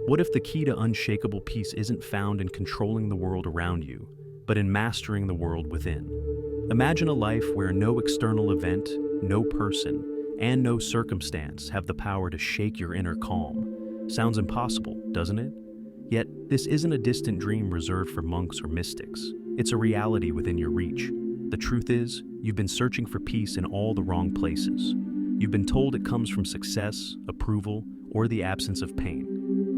What if the key to unshakable peace isn't found in controlling the world around you, but in mastering the world within? Imagine a life where no external event, no person, and no circumstance have the power to shake your inner calm. Sounds impossible, doesn't it? Yet, this isn't a distant dream reserved for monks or mystics. It's a reality within your reach. The truth is, you've been searching for peace in all the wrong places. You've been told it comes from success, approval, or the absence of pain.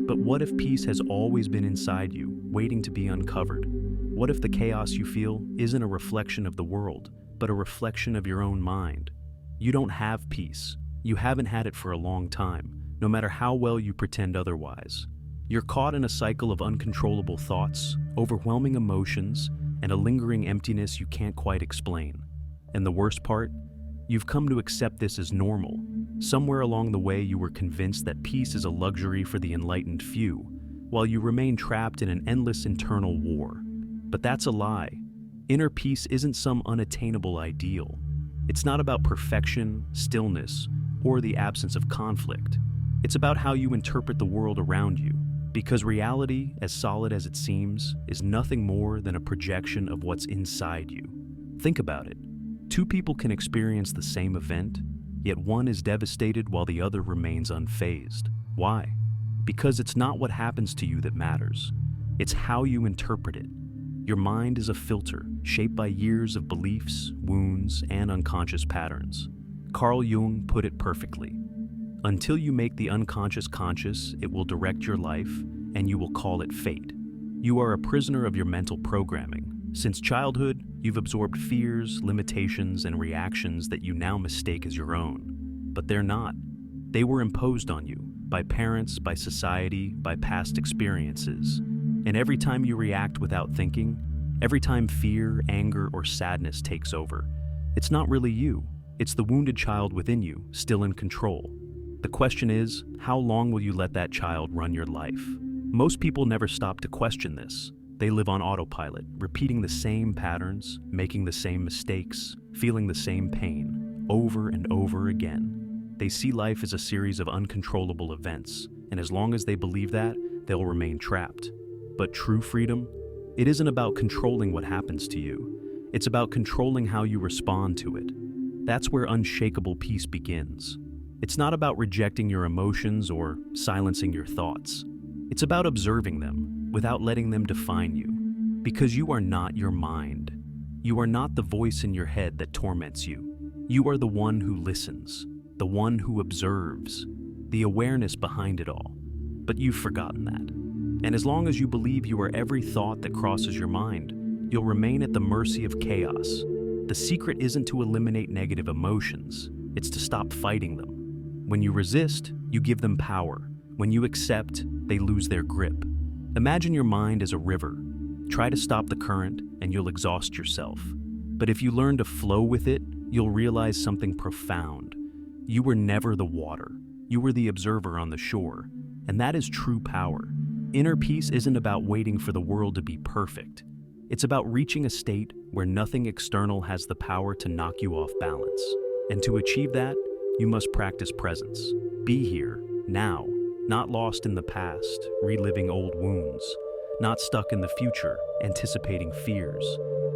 But what if peace has always been inside you, waiting to be uncovered? What if the chaos you feel isn't a reflection of the world, but a reflection of your own mind? You don't have peace. You haven't had it for a long time, no matter how well you pretend otherwise. You're caught in a cycle of uncontrollable thoughts, overwhelming emotions, and a lingering emptiness you can't quite explain. And the worst part? You've come to accept this as normal. Somewhere along the way you were convinced that peace is a luxury for the enlightened few, while you remain trapped in an endless internal war. But that's a lie. Inner peace isn't some unattainable ideal. It's not about perfection, stillness, or the absence of conflict. It's about how you interpret the world around you, because reality, as solid as it seems, is nothing more than a projection of what's inside you. Think about it. Two people can experience the same event, yet one is devastated while the other remains unfazed. Why? Because it's not what happens to you that matters. It's how you interpret it. Your mind is a filter, shaped by years of beliefs, wounds, and unconscious patterns. Carl Jung put it perfectly. Until you make the unconscious conscious, it will direct your life, and you will call it fate. You are a prisoner of your mental programming. Since childhood, you've absorbed fears, limitations, and reactions that you now mistake as your own. But they're not. They were imposed on you, by parents, by society, by past experiences. And every time you react without thinking, every time fear, anger, or sadness takes over, it's not really you. It's the wounded child within you, still in control. The question is, how long will you let that child run your life? Most people never stop to question this. They live on autopilot, repeating the same patterns, making the same mistakes, feeling the same pain, over and over again. They see life as a series of uncontrollable events, and as long as they believe that, they'll remain trapped. But true freedom? It isn't about controlling what happens to you. It's about controlling how you respond to it. That's where unshakable peace begins. It's not about rejecting your emotions or silencing your thoughts. It's about observing them without letting them define you. Because you are not your mind. You are not the voice in your head that torments you. You are the one who listens, the one who observes, the awareness behind it all. But you've forgotten that. And as long as you believe you are every thought that crosses your mind, you'll remain at the mercy of chaos. The secret isn't to eliminate negative emotions, it's to stop fighting them. When you resist, you give them power. When you accept, they lose their grip. Imagine your mind as a river. Try to stop the current, and you'll exhaust yourself. But if you learn to flow with it, you'll realize something profound. You were never the water. You were the observer on the shore. And that is true power. Inner peace isn't about waiting for the world to be perfect. It's about reaching a state where nothing external has the power to knock you off balance. And to achieve that, you must practice presence. Be here, now, not lost in the past, reliving old wounds, not stuck in the future, anticipating fears.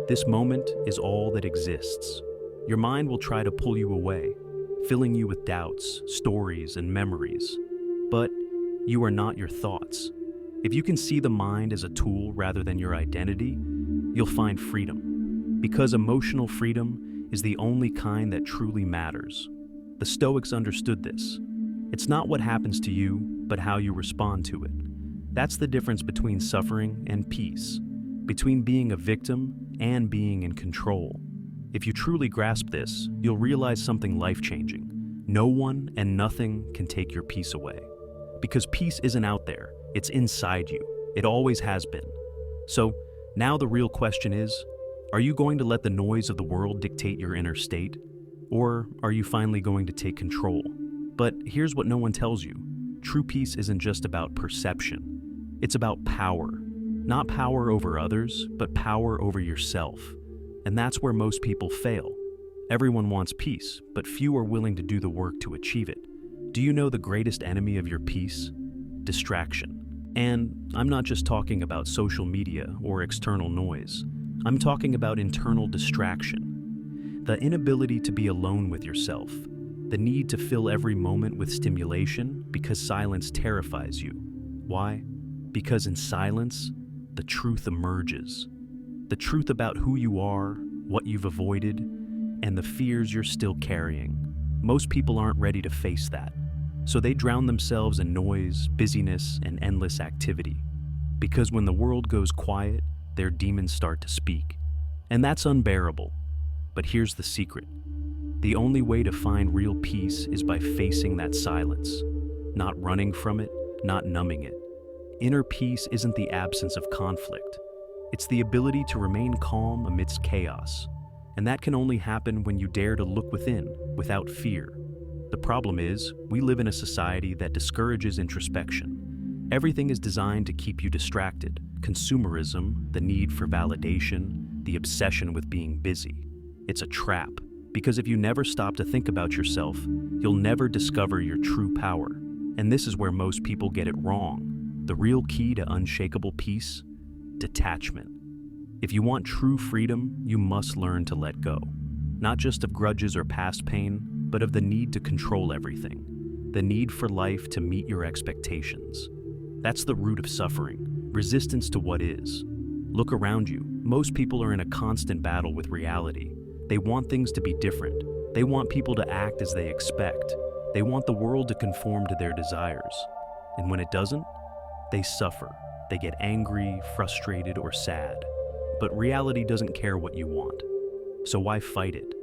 This moment is all that exists. Your mind will try to pull you away, filling you with doubts, stories, and memories. But you are not your thoughts. If you can see the mind as a tool rather than your identity, you'll find freedom. Because emotional freedom is the only kind that truly matters. The Stoics understood this. It's not what happens to you, but how you respond to it. That's the difference between suffering and peace, between being a victim and being in control. If you truly grasp this, you'll realize something life-changing. No one and nothing can take your peace away. Because peace isn't out there, it's inside you. It always has been. So, now the real question is, are you going to let the noise of the world dictate your inner state? Or are you finally going to take control? But here's what no one tells you. True peace isn't just about perception. It's about power. Not power over others, but power over yourself. And that's where most people fail. Everyone wants peace, but few are willing to do the work to achieve it. Do you know the greatest enemy of your peace? Distraction. And I'm not just talking about social media or external noise. I'm talking about internal distraction. The inability to be alone with yourself. The need to fill every moment with stimulation because silence terrifies you. Why? Because in silence, the truth emerges. The truth about who you are, what you've avoided, and the fears you're still carrying. Most people aren't ready to face that. So they drown themselves in noise, busyness, and endless activity. Because when the world goes quiet, their demons start to speak. And that's unbearable. But here's the secret. The only way to find real peace is by facing that silence. Not running from it, not numbing it. Inner peace isn't the absence of conflict. It's the ability to remain calm amidst chaos. And that can only happen when you dare to look within, without fear. The problem is, we live in a society that discourages introspection. Everything is designed to keep you distracted. Consumerism, the need for validation, the obsession with being busy. It's a trap, because if you never stop to think about yourself, you'll never discover your true power. And this is where most people get it wrong. The real key to unshakable peace? Detachment. If you want true freedom, you must learn to let go. Not just of grudges or past pain, but of the need to control everything. The need for life to meet your expectations. That's the root of suffering, resistance to what is. Look around you. Most people are in a constant battle with reality. They want things to be different. They want people to act as they expect. They want the world to conform to their desires. And when it doesn't, they suffer. They get angry, frustrated, or sad. But reality doesn't care what you want. So why fight it?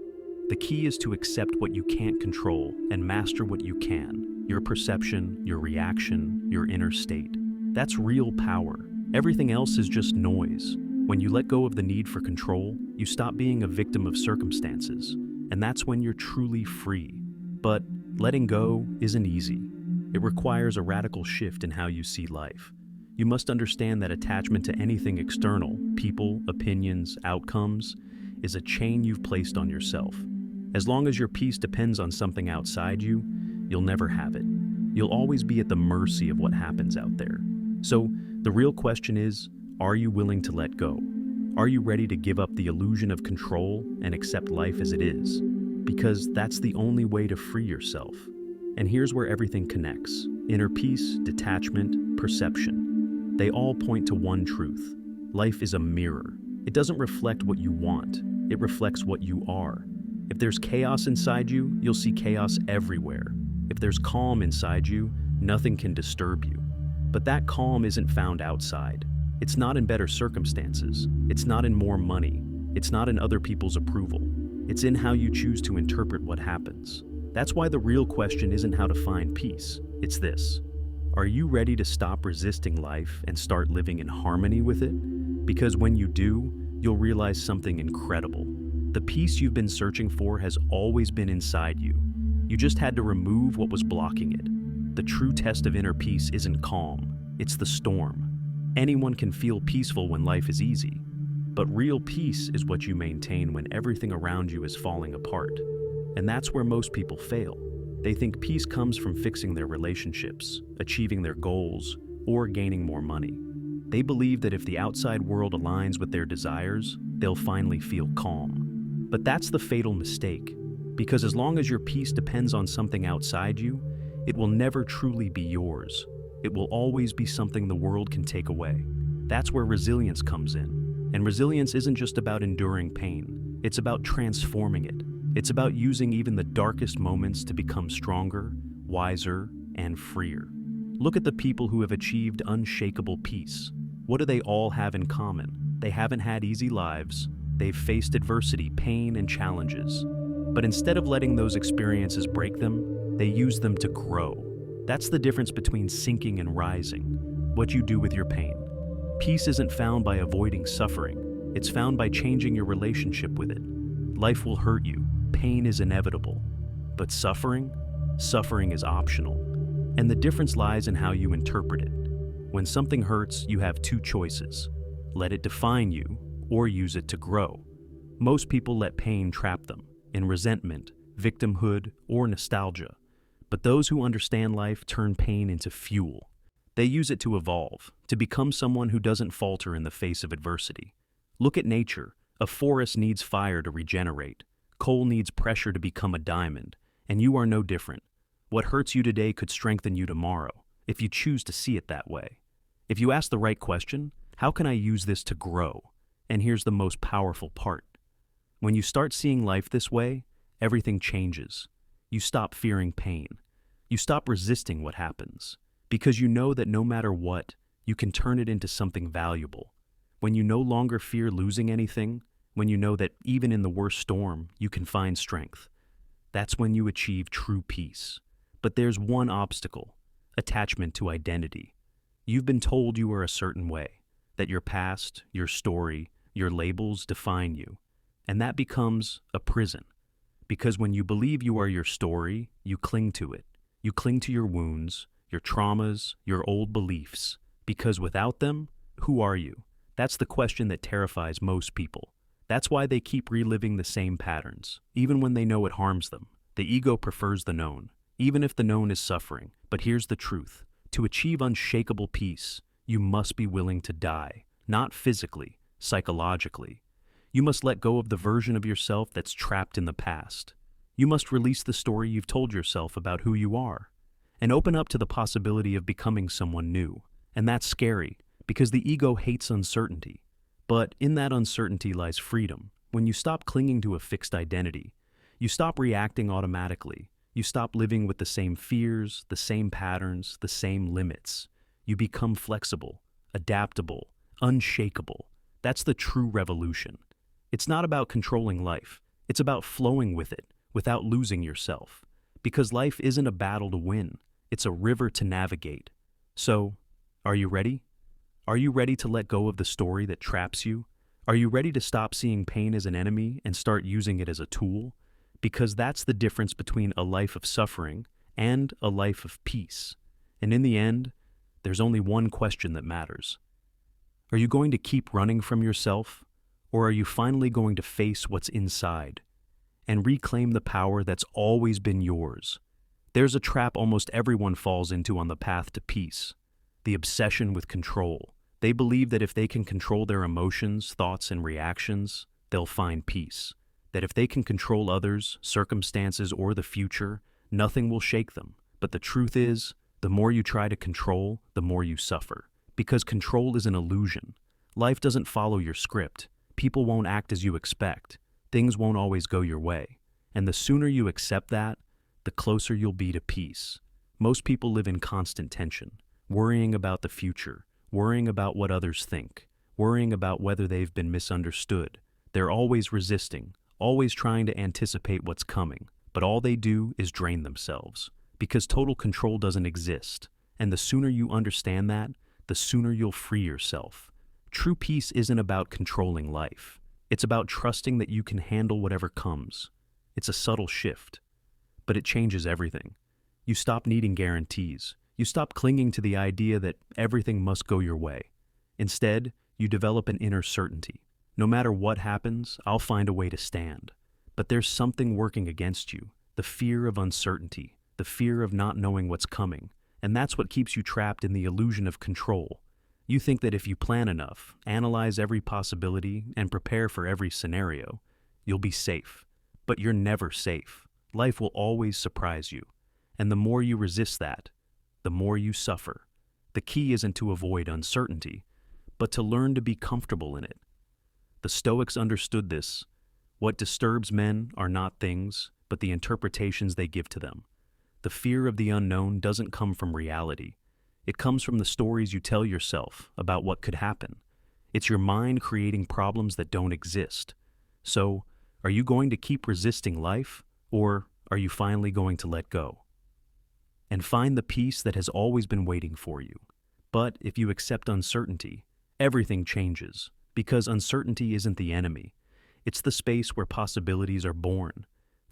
The key is to accept what you can't control and master what you can. Your perception, your reaction, your inner state. That's real power. Everything else is just noise. When you let go of the need for control, you stop being a victim of circumstances. And that's when you're truly free. But letting go isn't easy. It requires a radical shift in how you see life. You must understand that attachment to anything external, people, opinions, outcomes, is a chain you've placed on yourself. As long as your peace depends on something outside you, you'll never have it. You'll always be at the mercy of what happens out there. So, the real question is, are you willing to let go? Are you ready to give up the illusion of control and accept life as it is? Because that's the only way to free yourself. And here's where everything connects. Inner peace, detachment, perception. They all point to one truth. Life is a mirror. It doesn't reflect what you want. It reflects what you are. If there's chaos inside you, you'll see chaos everywhere. If there's calm inside you, nothing can disturb you. But that calm isn't found outside. It's not in better circumstances. It's not in more money. It's not in other people's approval. It's in how you choose to interpret what happens. That's why the real question isn't how to find peace. It's this. Are you ready to stop resisting life and start living in harmony with it? Because when you do, you'll realize something incredible. The peace you've been searching for has always been inside you. You just had to remove what was blocking it. The true test of inner peace isn't calm, it's the storm. Anyone can feel peaceful when life is easy, but real peace is what you maintain when everything around you is falling apart. And that's where most people fail. They think peace comes from fixing their relationships, achieving their goals, or gaining more money. They believe that if the outside world aligns with their desires, they'll finally feel calm. But that's the fatal mistake, because as long as your peace depends on something outside you, it will never truly be yours. It will always be something the world can take away. That's where resilience comes in. And resilience isn't just about enduring pain. It's about transforming it. It's about using even the darkest moments to become stronger, wiser, and freer. Look at the people who have achieved unshakable peace. What do they all have in common? They haven't had easy lives. They've faced adversity, pain, and challenges. But instead of letting those experiences break them, they use them to grow. That's the difference between sinking and rising. What you do with your pain. Peace isn't found by avoiding suffering. It's found by changing your relationship with it. Life will hurt you. Pain is inevitable. But suffering? Suffering is optional. And the difference lies in how you interpret it. When something hurts, you have two choices. Let it define you, or use it to grow. Most people let pain trap them in resentment, victimhood, or nostalgia. But those who understand life turn pain into fuel. They use it to evolve, to become someone who doesn't falter in the face of adversity. Look at nature. A forest needs fire to regenerate. Coal needs pressure to become a diamond. And you are no different. What hurts you today could strengthen you tomorrow, if you choose to see it that way. If you ask the right question, how can I use this to grow? And here's the most powerful part. When you start seeing life this way, everything changes. You stop fearing pain. You stop resisting what happens. Because you know that no matter what, you can turn it into something valuable. When you no longer fear losing anything, when you know that even in the worst storm, you can find strength, that's when you achieve true peace. But there's one obstacle: attachment to identity. You've been told you are a certain way, that your past, your story, your labels define you. And that becomes a prison. Because when you believe you are your story, you cling to it. You cling to your wounds, your traumas, your old beliefs. Because without them, who are you? That's the question that terrifies most people. That's why they keep reliving the same patterns, even when they know it harms them. The ego prefers the known, even if the known is suffering. But here's the truth. To achieve unshakable peace, you must be willing to die, not physically, psychologically. You must let go of the version of yourself that's trapped in the past. You must release the story you've told yourself about who you are, and open up to the possibility of becoming someone new. And that's scary, because the ego hates uncertainty. But in that uncertainty lies freedom. When you stop clinging to a fixed identity, you stop reacting automatically. You stop living with the same fears, the same patterns, the same limits. You become flexible, adaptable, unshakable. That's the true revolution. It's not about controlling life. It's about flowing with it, without losing yourself. Because life isn't a battle to win. It's a river to navigate. So, are you ready? Are you ready to let go of the story that traps you? Are you ready to stop seeing pain as an enemy and start using it as a tool? Because that's the difference between a life of suffering and a life of peace. And in the end, there's only one question that matters. Are you going to keep running from yourself, or are you finally going to face what's inside and reclaim the power that's always been yours? There's a trap almost everyone falls into on the path to peace: the obsession with control. They believe that if they can control their emotions, thoughts, and reactions, they'll find peace. That if they can control others, circumstances, or the future, nothing will shake them. But the truth is, the more you try to control, the more you suffer. Because control is an illusion. Life doesn't follow your script. People won't act as you expect. Things won't always go your way. And the sooner you accept that, the closer you'll be to peace. Most people live in constant tension, worrying about the future, worrying about what others think, worrying about whether they've been misunderstood. They're always resisting, always trying to anticipate what's coming, but all they do is drain themselves, because total control doesn't exist. And the sooner you understand that, the sooner you'll free yourself. True peace isn't about controlling life. It's about trusting that you can handle whatever comes. It's a subtle shift, but it changes everything. You stop needing guarantees. You stop clinging to the idea that everything must go your way. Instead, you develop an inner certainty. No matter what happens, I'll find a way to stand. But there's something working against you: the fear of uncertainty, the fear of not knowing what's coming. And that's what keeps you trapped in the illusion of control. You think that if you plan enough, analyze every possibility, and prepare for every scenario, you'll be safe. But you're never safe. Life will always surprise you. And the more you resist that, the more you suffer. The key isn't to avoid uncertainty, but to learn to be comfortable in it. The Stoics understood this. What disturbs men are not things, but the interpretations they give to them. The fear of the unknown doesn't come from reality. It comes from the stories you tell yourself about what could happen. It's your mind creating problems that don't exist. So, are you going to keep resisting life, or are you finally going to let go and find the peace that has always been waiting for you? But if you accept uncertainty, everything changes, because uncertainty isn't the enemy. It's the space where possibilities are born.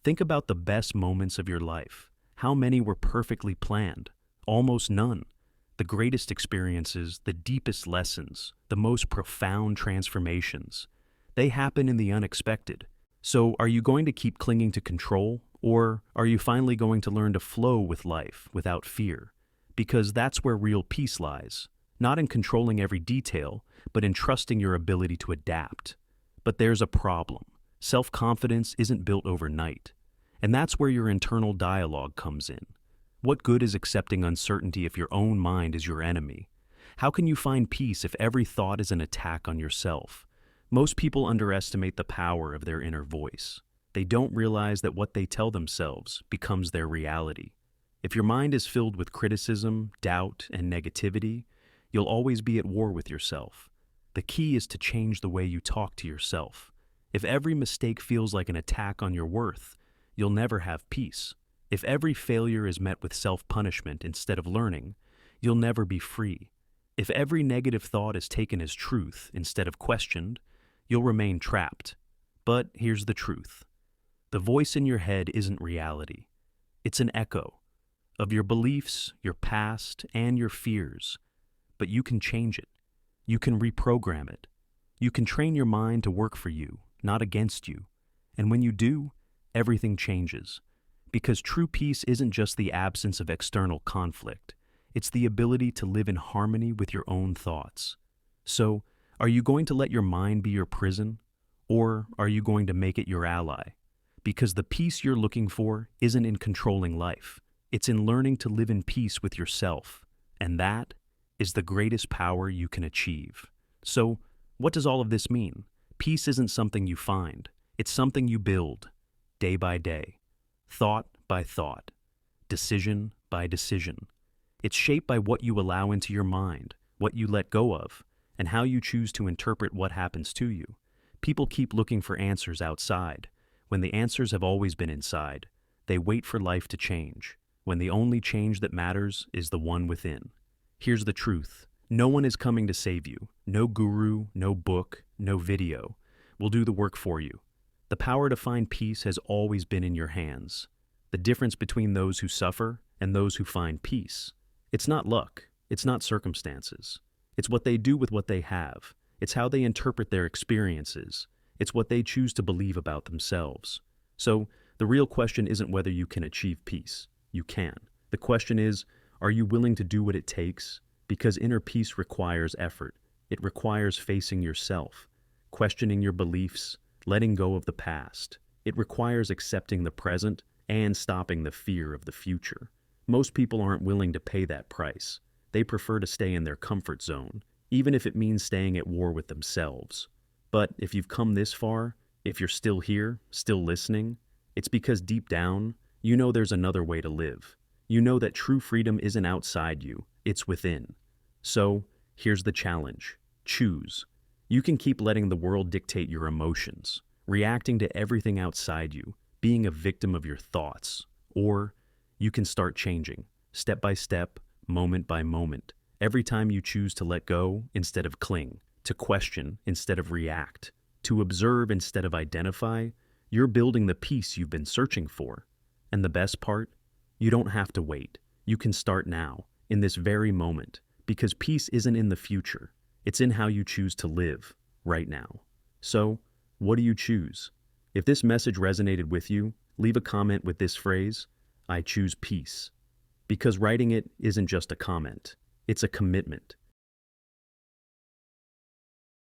Think about the best moments of your life. How many were perfectly planned? Almost none. The greatest experiences, the deepest lessons, the most profound transformations, they happen in the unexpected. So are you going to keep clinging to control, or are you finally going to learn to flow with life without fear? because that's where real peace lies, not in controlling every detail, but in trusting your ability to adapt. But there's a problem. Self-confidence isn't built overnight, and that's where your internal dialogue comes in. What good is accepting uncertainty if your own mind is your enemy? How can you find peace if every thought is an attack on yourself? Most people underestimate the power of their inner voice. They don't realize that what they tell themselves becomes their reality. If your mind is filled with criticism, doubt, and negativity, you'll always be at war with yourself. The key is to change the way you talk to yourself. If every mistake feels like an attack on your worth, you'll never have peace. If every failure is met with self-punishment instead of learning, you'll never be free. If every negative thought is taken as truth instead of questioned, you'll remain trapped. But here's the truth. The voice in your head isn't reality. It's an echo of your beliefs, your past, and your fears. But you can change it. You can reprogram it. You can train your mind to work for you, not against you. And when you do, everything changes. Because true peace isn't just the absence of external conflict. It's the ability to live in harmony with your own thoughts. So, are you going to let your mind be your prison? Or are you going to make it your ally? Because the peace you're looking for isn't in controlling life. It's in learning to live in peace with yourself. And that is the greatest power you can achieve. So, what does all of this mean? Peace isn't something you find. It's something you build, day by day, thought by thought, decision by decision. It's shaped by what you allow into your mind, what you let go of, and how you choose to interpret what happens to you. People keep looking for answers outside, when the answers have always been inside. They wait for life to change, when the only change that matters is the one within. Here's the truth. No one is coming to save you. No guru, no book, no video will do the work for you. The power to find peace has always been in your hands. The difference between those who suffer and those who find peace. It's not luck. It's not circumstances. It's what they do with what they have. It's how they interpret their experiences. It's what they choose to believe about themselves. So, the real question isn't whether you can achieve peace. You can. The question is, are you willing to do what it takes? Because inner peace requires effort. It requires facing yourself, questioning your beliefs, letting go of the past. It requires accepting the present and stopping the fear of the future. Most people aren't willing to pay that price. They prefer to stay in their comfort zone, even if it means staying at war with themselves. But if you've come this far, if you're still here, still listening, it's because deep down, you know there's another way to live. You know that true freedom isn't outside you, it's within. So, here's the challenge. Choose. You can keep letting the world dictate your emotions, reacting to everything outside you, being a victim of your thoughts. Or, you can start changing, step by step, moment by moment. Every time you choose to let go instead of cling, to question instead of react, to observe instead of identify, you're building the peace you've been searching for. And the best part? You don't have to wait. You can start now, in this very moment, because peace isn't in the future. It's in how you choose to live, right now. So, what do you choose? If this message resonated with you, leave a comment with this phrase, I choose peace. Because writing it isn't just a comment, it's a commitment.